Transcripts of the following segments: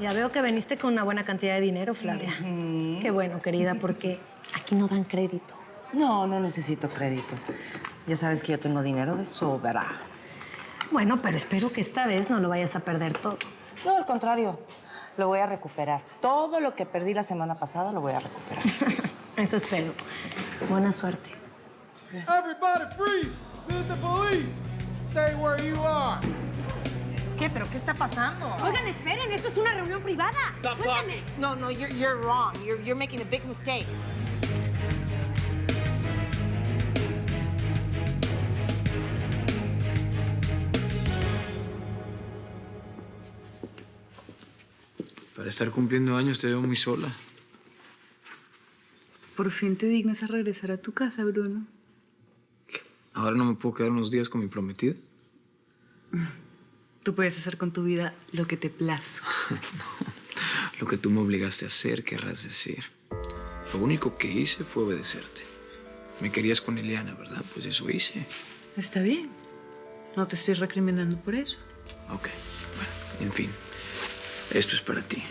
Ya veo que veniste con una buena cantidad de dinero, Flavia. Qué bueno, querida, porque aquí no dan crédito. No, no necesito crédito. Ya sabes que yo tengo dinero de sobra. Bueno, pero espero que esta vez no lo vayas a perder todo. No, al contrario. Lo voy a recuperar. Todo lo que perdí la semana pasada lo voy a recuperar. Eso espero. Buena suerte. Everybody freeze! This is the police! Stay where you are. ¿Qué? ¿Pero qué está pasando? Oigan, esperen, esto es una reunión privada. Suéltame. No, you're wrong. You're making a big mistake. Para estar cumpliendo años te veo muy sola. Por fin te dignas a regresar a tu casa, Bruno. ¿Ahora no me puedo quedar unos días con mi prometida? Tú puedes hacer con tu vida lo que te plazca. No. Lo que tú me obligaste a hacer, querrás decir. Lo único que hice fue obedecerte. Me querías con Eliana, ¿verdad? Pues eso hice. Está bien. No te estoy recriminando por eso. Ok. Bueno, en fin. Esto es para ti.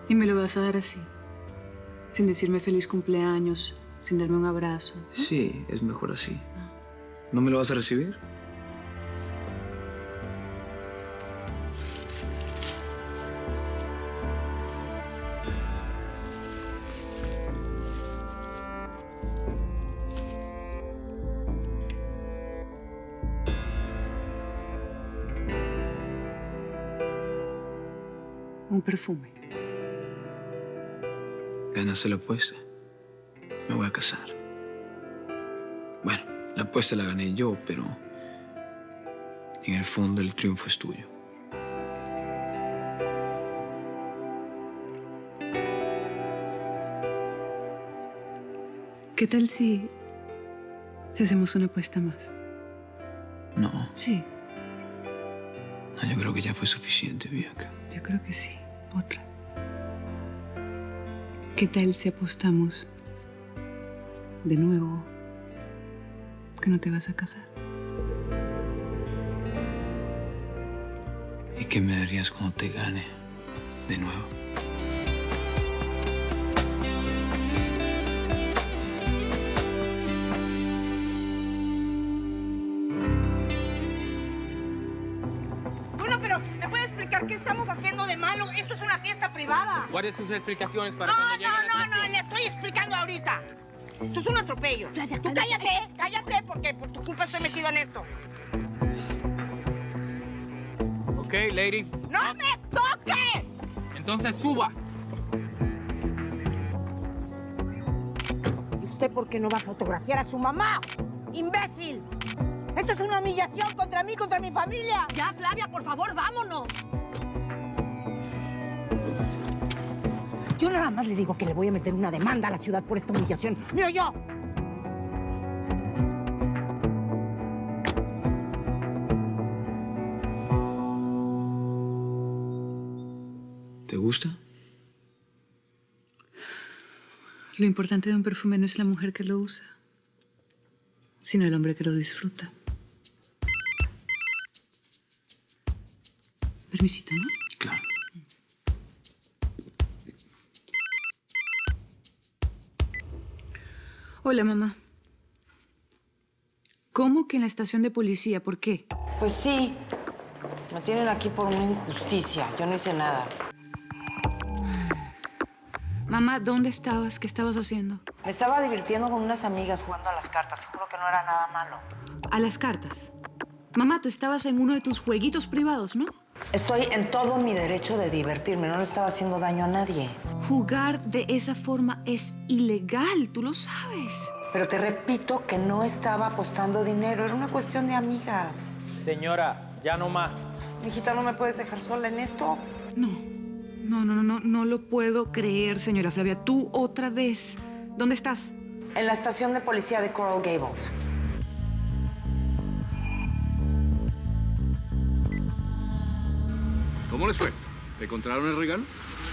Y me lo vas a dar así. Sin decirme feliz cumpleaños, sin darme un abrazo. Sí, es mejor así. ¿No me lo vas a recibir? Un perfume. Ganaste la apuesta. Me voy a casar. Bueno, la apuesta la gané yo, pero en el fondo el triunfo es tuyo. ¿Qué tal si hacemos una apuesta más? No, Sí, no, yo creo que ya fue suficiente, Bianca. yo creo que sí. Otra. ¿Qué tal si apostamos de nuevo que no te vas a casar? ¿Y qué me darías cuando te gane de nuevo? Bueno, pero ¿me puede explicar qué estamos haciendo de malo? Esto es una fiesta privada. ¿Cuáles son sus explicaciones para No, cuando lleguen a la estación? le estoy explicando ahorita. Esto es un atropello. Tú cállate, porque por tu culpa estoy metido en esto. Ok, ladies. ¡No me toque! Entonces suba. ¿Y usted por qué no va a fotografiar a su mamá? ¡Imbécil! Esto es una humillación contra mí, contra mi familia. Ya, Flavia, por favor, vámonos. Yo nada más le digo que le voy a meter una demanda a la ciudad por esta humillación. ¡Me oyó! ¿Te gusta? Lo importante de un perfume no es la mujer que lo usa, sino el hombre que lo disfruta. Permisito, ¿no? Claro. Hola, mamá. ¿Cómo que en la estación de policía? ¿Por qué? Pues sí. Me tienen aquí por una injusticia. Yo no hice nada. Mamá, ¿dónde estabas? ¿Qué estabas haciendo? Me estaba divirtiendo con unas amigas jugando a las cartas. Seguro que no era nada malo. A las cartas. Mamá, tú estabas en uno de tus jueguitos privados, ¿no? Estoy en todo mi derecho de divertirme. No le estaba haciendo daño a nadie. Jugar de esa forma es ilegal, tú lo sabes. Pero te repito que no estaba apostando dinero. Era una cuestión de amigas. Señora, ya no más. Mijita, ¿no me puedes dejar sola en esto? No lo puedo creer, señora Flavia. Tú otra vez. ¿Dónde estás? En la estación de policía de Coral Gables. ¿Cómo les fue? ¿Le encontraron el regalo?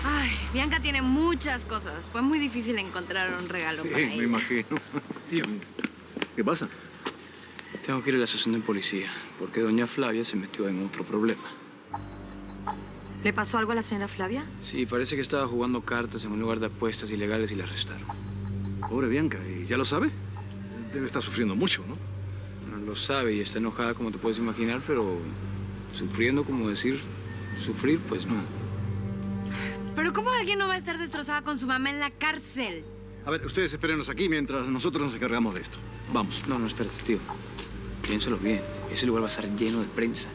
Ay, Bianca tiene muchas cosas. Fue muy difícil encontrar un regalo para Sí, ella. me imagino. Tío, ¿qué pasa? Tengo que ir a la estación de policía, porque doña Flavia se metió en otro problema. ¿Le pasó algo a la señora Flavia? Sí, parece que estaba jugando cartas en un lugar de apuestas ilegales y la arrestaron. Pobre Bianca, ¿y ya lo sabe? Debe estar sufriendo mucho, ¿no? No lo sabe y está enojada, como te puedes imaginar, pero sufriendo, como decir, sufrir, pues no. Pero ¿cómo alguien no va a estar destrozada con su mamá en la cárcel? A ver, ustedes espérenos aquí mientras nosotros nos encargamos de esto. Vamos. No, espérate, tío. Piénsalo bien. Ese lugar va a estar lleno de prensa.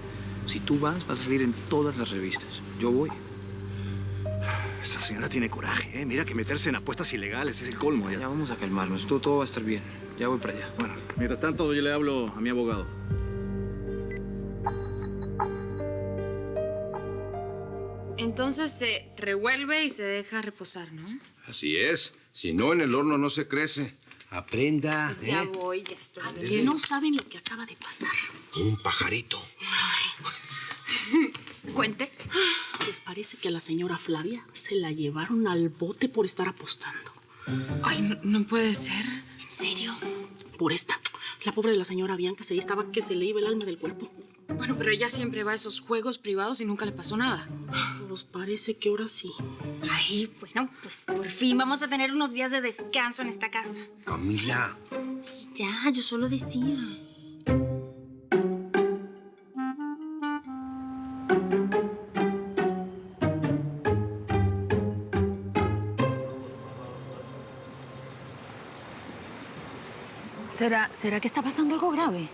Si tú vas a salir en todas las revistas. Yo voy. Esa señora tiene coraje, ¿eh? Mira que meterse en apuestas ilegales es el colmo. Ya vamos a calmarnos. Todo va a estar bien. Ya voy para allá. Bueno, mientras tanto yo le hablo a mi abogado. Entonces se revuelve y se deja reposar, ¿no? Así es. Si no, en el horno no se crece. Aprenda. Ya voy, ya estoy. Que no saben lo que acaba de pasar. Un pajarito. Cuente. Pues parece que a la señora Flavia se la llevaron al bote por estar apostando. Ay, no puede ser. ¿En serio? Por esta. La pobre de la señora Bianca se estaba que se le iba el alma del cuerpo. Bueno, pero ella siempre va a esos juegos privados y nunca le pasó nada. Pues parece que ahora sí. Ay, bueno, pues por fin vamos a tener unos días de descanso en esta casa. Camila. Ya, yo solo decía. ¿Será que está pasando algo grave?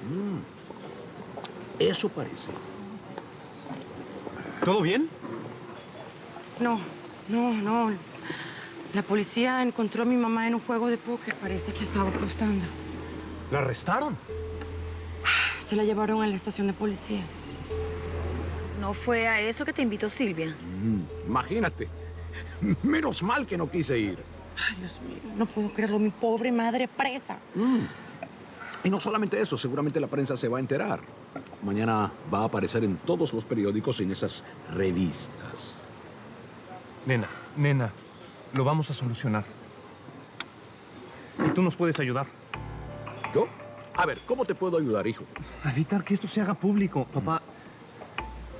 Eso parece. ¿Todo bien? No. La policía encontró a mi mamá en un juego de póker. Parece que estaba apostando. ¿La arrestaron? Se la llevaron a la estación de policía. ¿No fue a eso que te invitó Silvia? Imagínate. Menos mal que no quise ir. Ay, Dios mío, no puedo creerlo. Mi pobre madre presa. Y no solamente eso, seguramente la prensa se va a enterar. Mañana va a aparecer en todos los periódicos y en esas revistas. Nena, lo vamos a solucionar. Y tú nos puedes ayudar. ¿Yo? A ver, ¿cómo te puedo ayudar, hijo? A evitar que esto se haga público, papá.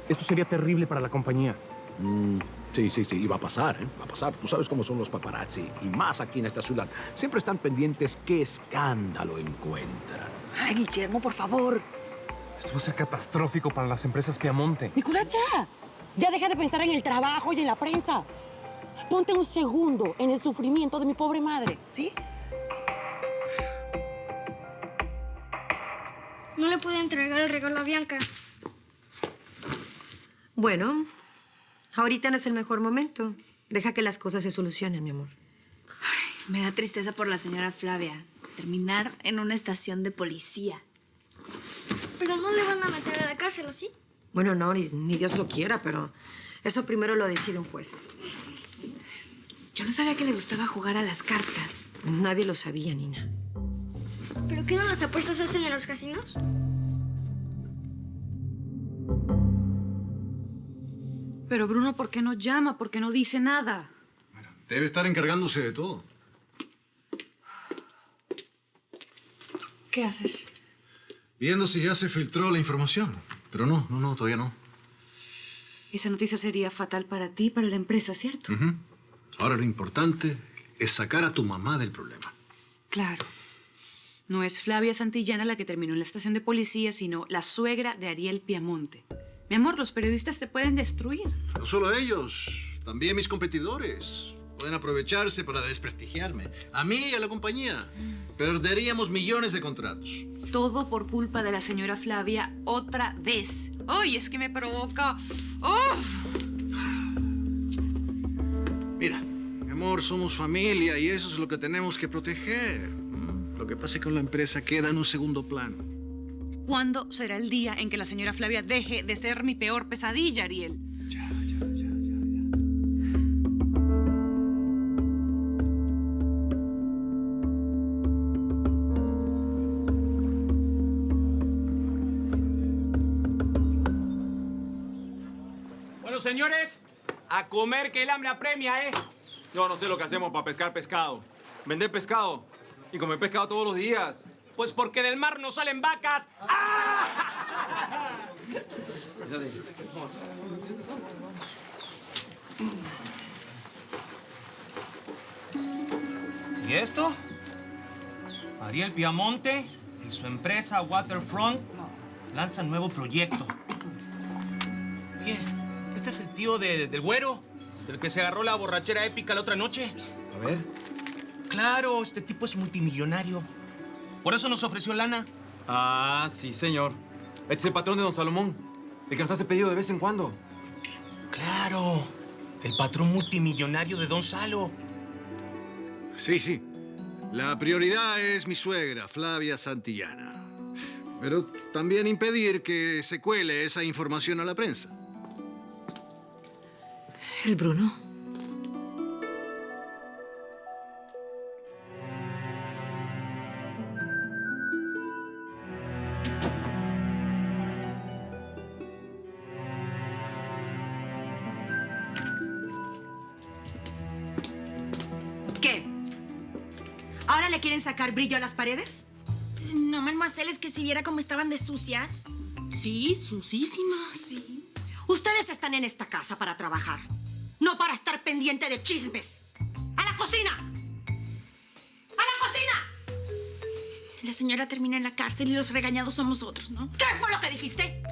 Esto sería terrible para la compañía. Sí, y va a pasar, ¿eh? Va a pasar. Tú sabes cómo son los paparazzi, y más aquí en esta ciudad. Siempre están pendientes qué escándalo encuentran. Ay, Guillermo, por favor. Esto va a ser catastrófico para las empresas Piamonte. Nicolás, ya deja de pensar en el trabajo y en la prensa. Ponte un segundo en el sufrimiento de mi pobre madre, ¿sí? No le pude entregar el regalo a Bianca. Bueno, ahorita no es el mejor momento. Deja que las cosas se solucionen, mi amor. Ay, me da tristeza por la señora Flavia. Terminar en una estación de policía. Pero no le van a meter a la cárcel, ¿o sí? Bueno, no, ni Dios lo quiera, pero eso primero lo decide un juez. Yo no sabía que le gustaba jugar a las cartas. Nadie lo sabía, Nina. ¿Pero qué no las apuestas se hacen en los casinos? Pero Bruno, ¿por qué no llama? ¿Por qué no dice nada? Debe estar encargándose de todo. ¿Qué haces? Viendo si ya se filtró la información. Pero no, todavía no. Esa noticia sería fatal para ti y para la empresa, ¿cierto? Ahora lo importante es sacar a tu mamá del problema. Claro. No es Flavia Santillana la que terminó en la estación de policía, sino la suegra de Ariel Piamonte. Mi amor, los periodistas te pueden destruir. No solo ellos, también mis competidores. Pueden aprovecharse para desprestigiarme. A mí y a la compañía. Perderíamos millones de contratos. Todo por culpa de la señora Flavia otra vez. ¡Ay, es que me provoca! ¡Uf! Mira, mi amor, somos familia y eso es lo que tenemos que proteger. Lo que pasa es que la empresa queda en un segundo plano. ¿Cuándo será el día en que la señora Flavia deje de ser mi peor pesadilla, Ariel? Ya. Bueno, señores, a comer que el hambre apremia, ¿eh? Yo no sé lo que hacemos para pescar pescado. Vender pescado y comer pescado todos los días. Pues porque del mar no salen vacas. ¡Ah! ¿Y esto? Ariel Piamonte y su empresa Waterfront lanzan nuevo proyecto. Oye, ¿este es el tío del güero? ¿Del que se agarró la borrachera épica la otra noche? A ver. Claro, este tipo es multimillonario. Por eso nos ofreció lana. Ah, sí, señor. Este es el patrón de don Salomón. El que nos hace pedido de vez en cuando. Claro, el patrón multimillonario de don Salo. Sí, sí. La prioridad es mi suegra, Flavia Santillana. Pero también impedir que se cuele esa información a la prensa. ¿Es Bruno? ¿Qué? ¿Ahora le quieren sacar brillo a las paredes? No, mademoiselle, es que si viera cómo estaban de sucias. Sí, sucísimas. Sí. Ustedes están en esta casa para trabajar, no para estar pendiente de chismes. ¡A la cocina! ¡A la cocina! La señora termina en la cárcel y los regañados somos otros, ¿no? ¿Qué fue lo que dijiste?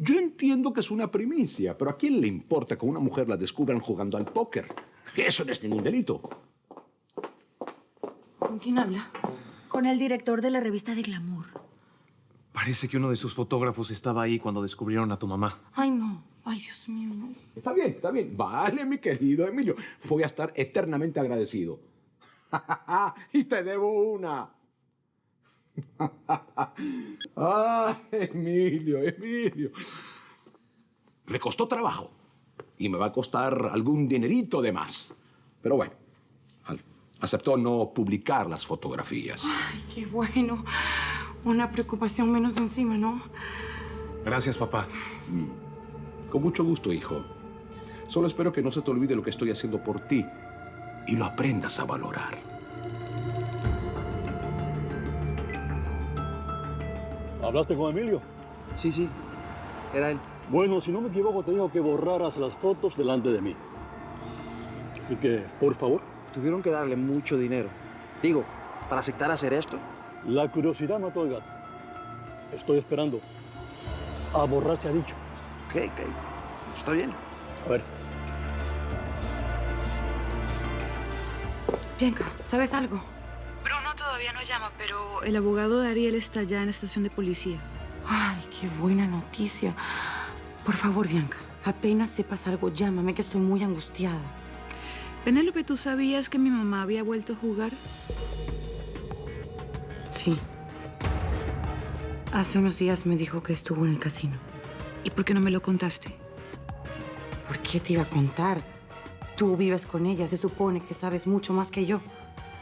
Yo entiendo que es una primicia, pero ¿a quién le importa que una mujer la descubran jugando al póker? Eso no es ningún delito. ¿Con quién habla? Con el director de la revista de Glamour. Parece que uno de sus fotógrafos estaba ahí cuando descubrieron a tu mamá. Ay, no. Ay, Dios mío, no. Está bien, está bien. Vale, mi querido Emilio. Voy a estar eternamente agradecido. Y te debo una. ¡Ah, Emilio, Emilio! Le costó trabajo y me va a costar algún dinerito de más. Pero bueno, aceptó no publicar las fotografías. Ay, qué bueno. Una preocupación menos encima, ¿no? Gracias, papá. Con mucho gusto, hijo. Solo espero que no se te olvide lo que estoy haciendo por ti y lo aprendas a valorar. ¿Hablaste con Emilio? Sí, sí. Era él. Bueno, si no me equivoco, te dijo que borraras las fotos delante de mí. Así que, por favor. Tuvieron que darle mucho dinero. Digo, para aceptar hacer esto. La curiosidad mató al gato. Estoy esperando. A borrar se ha dicho. Ok. Está bien. A ver. Bianca, ¿sabes algo? Bruno todavía no llama, pero el abogado de Ariel está ya en la estación de policía. Ay, qué buena noticia. Por favor, Bianca, apenas sepas algo, llámame, que estoy muy angustiada. Penélope, ¿tú sabías que mi mamá había vuelto a jugar? Sí. Hace unos días me dijo que estuvo en el casino. ¿Y por qué no me lo contaste? ¿Por qué te iba a contar? Tú vives con ella, se supone que sabes mucho más que yo.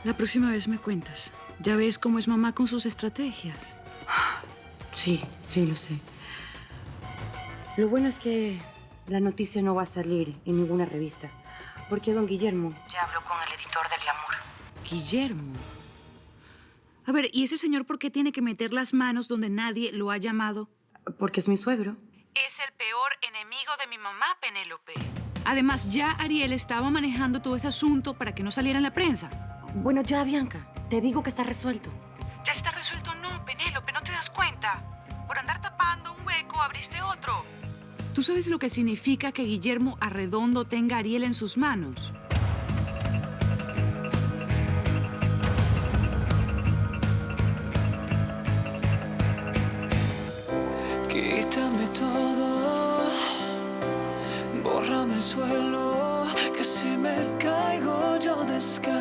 La próxima vez me cuentas. Ya ves cómo es mamá con sus estrategias. Sí, lo sé. Lo bueno es que la noticia no va a salir en ninguna revista, porque don Guillermo ya habló con el editor de Glamour. Guillermo. A ver, ¿y ese señor por qué tiene que meter las manos donde nadie lo ha llamado? Porque es mi suegro. Es el peor enemigo de mi mamá, Penélope. Además, ya Ariel estaba manejando todo ese asunto para que no saliera en la prensa. Bueno, ya, Bianca. Te digo que está resuelto. ¿Ya está resuelto? No, Penélope, ¿no te das cuenta? Por andar tapando un hueco, abriste otro. ¿Tú sabes lo que significa que Guillermo Arredondo tenga a Ariel en sus manos? Quítame todo, bórrame el suelo, que si me caigo yo descanso.